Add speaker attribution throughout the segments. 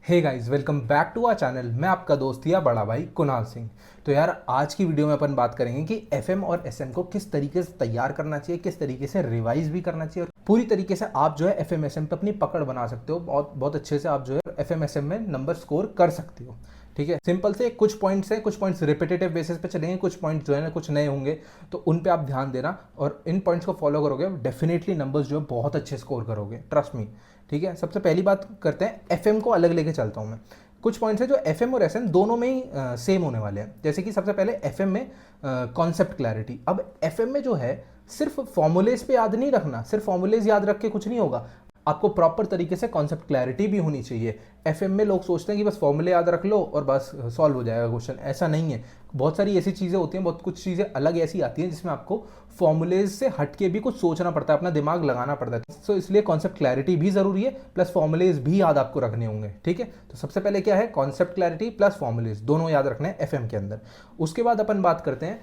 Speaker 1: Hey guys, welcome back to our channel. मैं आपका दोस्त या बड़ा भाई कुणाल सिंह। तो यार, आज की वीडियो में अपन बात करेंगे कि एफएम और एसएम को किस तरीके से तैयार करना चाहिए, किस तरीके से रिवाइज भी करना चाहिए और पूरी तरीके से आप जो है एफएम एसएम पे अपनी पकड़ बना सकते हो। बहुत बहुत अच्छे से आप जो है एफएम एसएम में नंबर स्कोर कर सकते हो। ठीक है, सिंपल से कुछ पॉइंट्स हैं, कुछ पॉइंट्स रिपीटेटिव बेसिस पे चलेंगे, कुछ पॉइंट्स जो है ना कुछ नए होंगे, तो उन पे आप ध्यान देना और इन पॉइंट्स को फॉलो करोगे, डेफिनेटली नंबर्स जो है बहुत अच्छे स्कोर करोगे, ट्रस्ट मी। ठीक है, सबसे पहली बात करते हैं, एफएम को अलग लेके चलता हूँ मैं। कुछ पॉइंट्स है जो एफएम और एसएम दोनों में ही सेम होने वाले हैं। जैसे कि सबसे पहले एफएम में कॉन्सेप्ट क्लैरिटी। अब एफएम में जो है सिर्फ फॉर्मूलेज पे याद नहीं रखना, सिर्फ फॉर्मूलेज याद रख के कुछ नहीं होगा, आपको प्रॉपर तरीके से कॉन्सेप्ट क्लैरिटी भी होनी चाहिए। एफएम में लोग सोचते हैं कि बस फॉर्मूले याद रख लो और बस सॉल्व हो जाएगा क्वेश्चन, ऐसा नहीं है। बहुत सारी ऐसी चीज़ें होती हैं, बहुत कुछ चीज़ें अलग ऐसी आती हैं जिसमें आपको फॉर्मूलेज से हटके भी कुछ सोचना पड़ता है, अपना दिमाग लगाना पड़ता है। तो इसलिए कॉन्सेप्ट क्लैरिटी भी जरूरी है, प्लस फॉर्मूलेज भी याद आपको रखने होंगे। ठीक है, तो सबसे पहले क्या है, कॉन्सेप्ट क्लैरिटी प्लस फॉर्मूलेज दोनों याद रखने हैं एफएम के अंदर। उसके बाद अपन बात करते हैं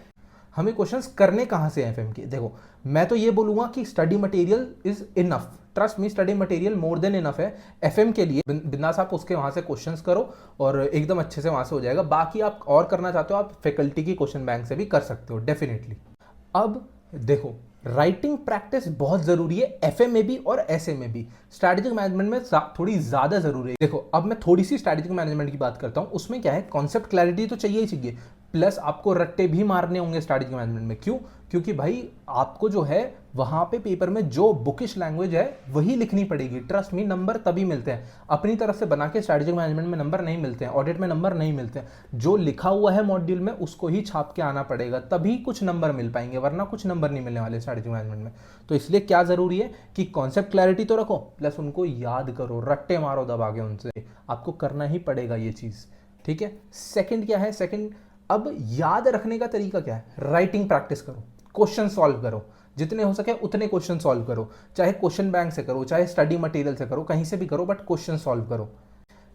Speaker 1: हमें क्वेश्चंस करने कहाँ से हैं एफएम के। देखो, मैं तो ये बोलूंगा कि study material is enough, trust me, study material more than enough है एफएम के लिए। बिंदास आप उसके वहाँ से क्वेश्चंस करो और एकदम अच्छे से वहाँ से हो जाएगा। बाकी आप और करना चाहते हो, आप फैकल्टी की क्वेश्चन बैंक से भी कर सकते हो डेफिनेटली। अब देखो, राइटिंग प्रैक्टिस बहुत जरूरी है एफएम में भी और एसए में भी। स्ट्रैटेजिक मैनेजमेंट में थोड़ी ज्यादा जरूरी है। देखो, अब मैं थोड़ी सी स्ट्रैटेजिक मैनेजमेंट की बात करता हूं। उसमें क्या है, कॉन्सेप्ट क्लैरिटी तो चाहिए ही चाहिए, प्लस आपको रट्टे भी मारने होंगे स्ट्रैटेजिक मैनेजमेंट में। क्यों? क्योंकि भाई आपको जो है वहां पे पेपर में जो बुकिश लैंग्वेज है वही लिखनी पड़ेगी। ट्रस्ट मी, नंबर तभी मिलते हैं, अपनी तरफ से बना के स्ट्रैटेजिक मैनेजमेंट में नंबर नहीं मिलते हैं, ऑडिट में नंबर नहीं मिलते हैं। जो लिखा हुआ है मॉड्यूल में उसको ही छाप के आना पड़ेगा, तभी कुछ नंबर मिल पाएंगे, वरना कुछ नंबर नहीं मिलने वाले स्ट्रैटेजिक मैनेजमेंट में। तो इसलिए क्या जरूरी है कि कॉन्सेप्ट क्लैरिटी तो रखो, प्लस उनको याद करो, रट्टे मारो दबा के उनसे, आपको करना ही पड़ेगा ये चीज। ठीक है, सेकंड क्या है, सेकंड अब याद रखने का तरीका क्या है, राइटिंग प्रैक्टिस करो, क्वेश्चन सॉल्व करो, जितने हो सके उतने क्वेश्चन सॉल्व करो, चाहे क्वेश्चन बैंक से करो, चाहे स्टडी मटेरियल से करो, कहीं से भी करो, बट क्वेश्चन सॉल्व करो।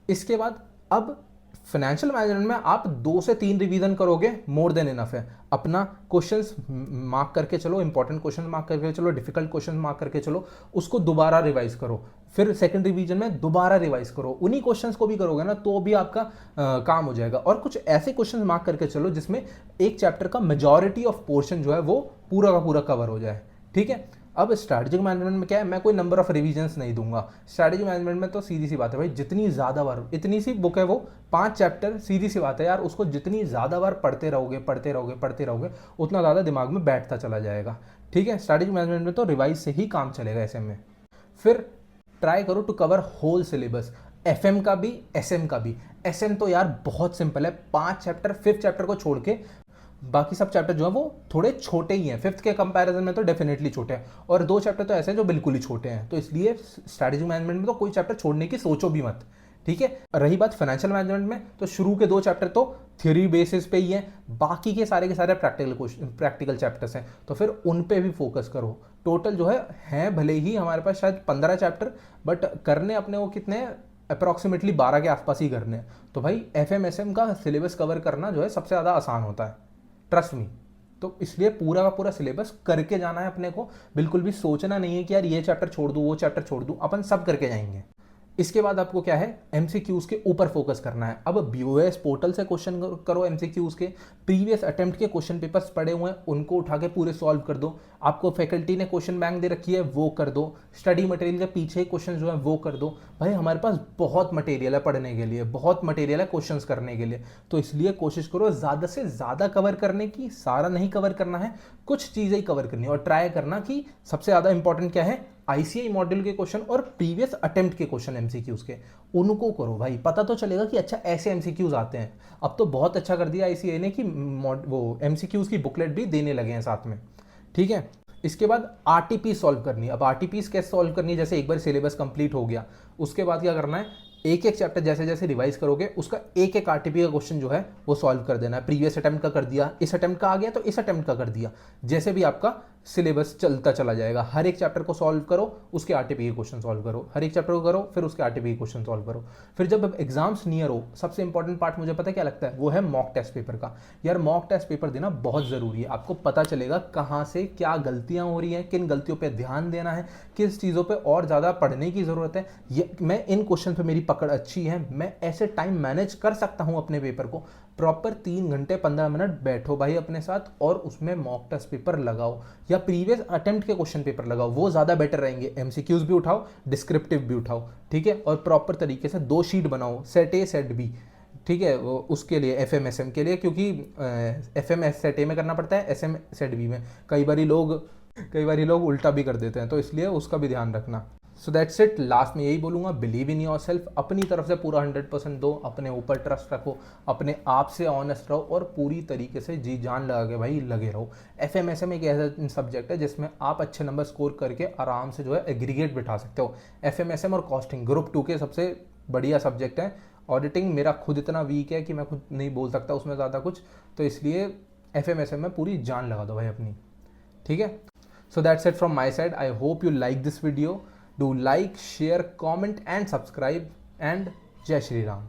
Speaker 1: इसके बाद अब फाइनेंशियल मैनेजमेंट में आप 2 से 3 रिवीजन करोगे, मोर देन इनफ है। अपना क्वेश्चंस मार्क करके चलो, इंपॉर्टेंट क्वेश्चन मार्क करके चलो, डिफिकल्ट क्वेश्चन मार्क करके चलो, उसको दोबारा रिवाइज करो, फिर सेकंड रिवीजन में दोबारा रिवाइज करो। उन्हीं क्वेश्चंस को भी करोगे ना तो भी आपका काम हो जाएगा। और कुछ ऐसे क्वेश्चन मार्क करके चलो जिसमें एक चैप्टर का मेजॉरिटी ऑफ पोर्शन जो है वो पूरा का पूरा कवर हो जाए। ठीक है, अब स्ट्रैटेजिक मैनेजमेंट में क्या है, मैं कोई नंबर ऑफ रिवीजन्स नहीं दूंगा। स्ट्रैटेजिक मैनेजमेंट में तो सीधी सी बात है भाई, जितनी ज़्यादा बार, इतनी सी बुक है वो 5 चैप्टर, सीधी सी बात है यार, उसको जितनी ज़्यादा बार पढ़ते रहोगे पढ़ते रहोगे पढ़ते रहोगे उतना ज़्यादा दिमाग में बैठता चला जाएगा। ठीक है, स्ट्रैटेजिक मैनेजमेंट में तो रिवाइज से ही काम चलेगा ऐसे में। फिर ट्राई करो to cover whole syllabus, FM का भी एसएम का भी। एसएम तो यार बहुत सिंपल है, 5 चैप्टर, 5th चैप्टर को छोड़ के बाकी सब चैप्टर जो है वो थोड़े छोटे ही हैं, 5th के कंपैरिजन में तो डेफिनेटली छोटे हैं, और 2 चैप्टर तो ऐसे हैं जो बिल्कुल ही छोटे हैं। तो इसलिए स्ट्रैटेजिक मैनेजमेंट में तो कोई चैप्टर छोड़ने की सोचो भी मत। ठीक है, रही बात फाइनेंशियल मैनेजमेंट में, तो शुरू के 2 चैप्टर तो थ्योरी बेसिस पे ही हैं, बाकी के सारे प्रैक्टिकल चैप्टर्स हैं, तो फिर उन पे भी फोकस करो। टोटल जो है भले ही हमारे पास शायद 15 चैप्टर, बट करने अपने को कितने, अप्रॉक्सीमेटली 12 के आसपास ही करने हैं। तो भाई एफएम एसएम का सिलेबस कवर करना जो है सबसे ज़्यादा आसान होता है, ट्रस्ट मी। तो इसलिए पूरा का पूरा सिलेबस करके जाना है अपने को, बिल्कुल भी सोचना नहीं है कि यार ये चैप्टर छोड़ दूँ वो चैप्टर छोड़ दूँ, अपन सब करके जाएंगे। इसके बाद आपको क्या है, एमसीक्यूज के ऊपर फोकस करना है। अब बीओएस पोर्टल से क्वेश्चन करो, एमसीक्यूज के प्रीवियस अटेम्प्ट के क्वेश्चन पेपर्स पड़े हुए हैं उनको उठा के पूरे सॉल्व कर दो। आपको फैकल्टी ने क्वेश्चन बैंक दे रखी है वो कर दो, स्टडी मटेरियल के पीछे क्वेश्चन जो है वो कर दो। भाई हमारे पास बहुत मटेरियल है पढ़ने के लिए, बहुत मटेरियल है क्वेश्चन करने के लिए, तो इसलिए कोशिश करो ज़्यादा से ज़्यादा कवर करने की। सारा नहीं कवर करना है, कुछ चीज़ें ही कवर करनी है, और ट्राई करना कि सबसे ज़्यादा इंपॉर्टेंट क्या है, आईसीआई मॉड्यूल के क्वेश्चन और प्रीवियस अटेम्प्ट के क्वेश्चन एमसीक्यूज के, उनको करो भाई, पता तो चलेगा कि अच्छा ऐसे एमसीक्यूज आते हैं। अब तो बहुत अच्छा कर दिया आईसीआई ने कि वो एमसीक्यूज की बुकलेट भी देने लगे हैं साथ में। ठीक है, इसके बाद आरटीपी सॉल्व करनी है। अब आरटीपी कैसे सॉल्व करनी है, जैसे एक बार सिलेबस कंप्लीट हो गया उसके बाद क्या करना है, एक एक चैप्टर जैसे जैसे रिवाइज करोगे उसका एक एक आरटीपी का क्वेश्चन जो है वो सॉल्व कर देना है। प्रीवियस अटेम्प्ट का कर दिया, इस अटेम्प्ट का आ गया तो इस अटेम्प्ट का कर दिया, जैसे भी आपका सिलेबस चलता चला जाएगा। हर एक चैप्टर को सॉल्व करो, उसके आरटीपी के क्वेश्चन सॉल्व करो, हर एक चैप्टर को करो, फिर उसके आरटीपी के क्वेश्चन सॉल्व करो। फिर जब एग्जाम्स नियर हो, सबसे इंपॉर्टेंट पार्ट मुझे पता है क्या लगता है, वो है मॉक टेस्ट पेपर का। यार मॉक टेस्ट पेपर देना बहुत ज़रूरी है, आपको पता चलेगा कहाँ से क्या गलतियाँ हो रही हैं, किन गलतियों पर ध्यान देना है, किस चीज़ों पर और ज़्यादा पढ़ने की ज़रूरत है। ये मैं इन क्वेश्चन पर मेरी पकड़ अच्छी है, मैं ऐसे टाइम मैनेज कर सकता हूँ अपने पेपर को। प्रॉपर 3 घंटे 15 मिनट बैठो भाई अपने साथ और उसमें मॉक टेस्ट पेपर लगाओ या प्रीवियस अटेम्प्ट के क्वेश्चन पेपर लगाओ, वो ज़्यादा बेटर रहेंगे। एमसीक्यूज भी उठाओ, डिस्क्रिप्टिव भी उठाओ, ठीक है। और प्रॉपर तरीके से 2 शीट बनाओ, सेट ए सेट बी, ठीक है। वो उसके लिए एफ एम एस एम के लिए, क्योंकि F M S set A में करना पड़ता है, एस एम सेट बी में। कई बार लोग उल्टा भी कर देते हैं, तो इसलिए उसका भी ध्यान रखना। So that's it. लास्ट में यही बोलूँगा, बिलीव इन योर सेल्फ, अपनी तरफ से पूरा 100% दो, अपने ऊपर ट्रस्ट रखो, अपने आप से ऑनेस्ट रहो और पूरी तरीके से जी जान लगा के भाई लगे रहो। एफएमएसएम एक ऐसा सब्जेक्ट है जिसमें आप अच्छे नंबर स्कोर करके आराम से जो है एग्रीगेट बिठा सकते हो। एफएमएसएम और कॉस्टिंग ग्रुप 2 के सबसे बढ़िया सब्जेक्ट हैं। ऑडिटिंग मेरा खुद इतना वीक है कि मैं खुद नहीं बोल सकता उसमें ज़्यादा कुछ, तो इसलिए एफएमएसएम में पूरी जान लगा दो भाई अपनी, ठीक है। So that's it from my side. I hope you like this video. Do like, share, comment and subscribe, and Jai Shri Ram.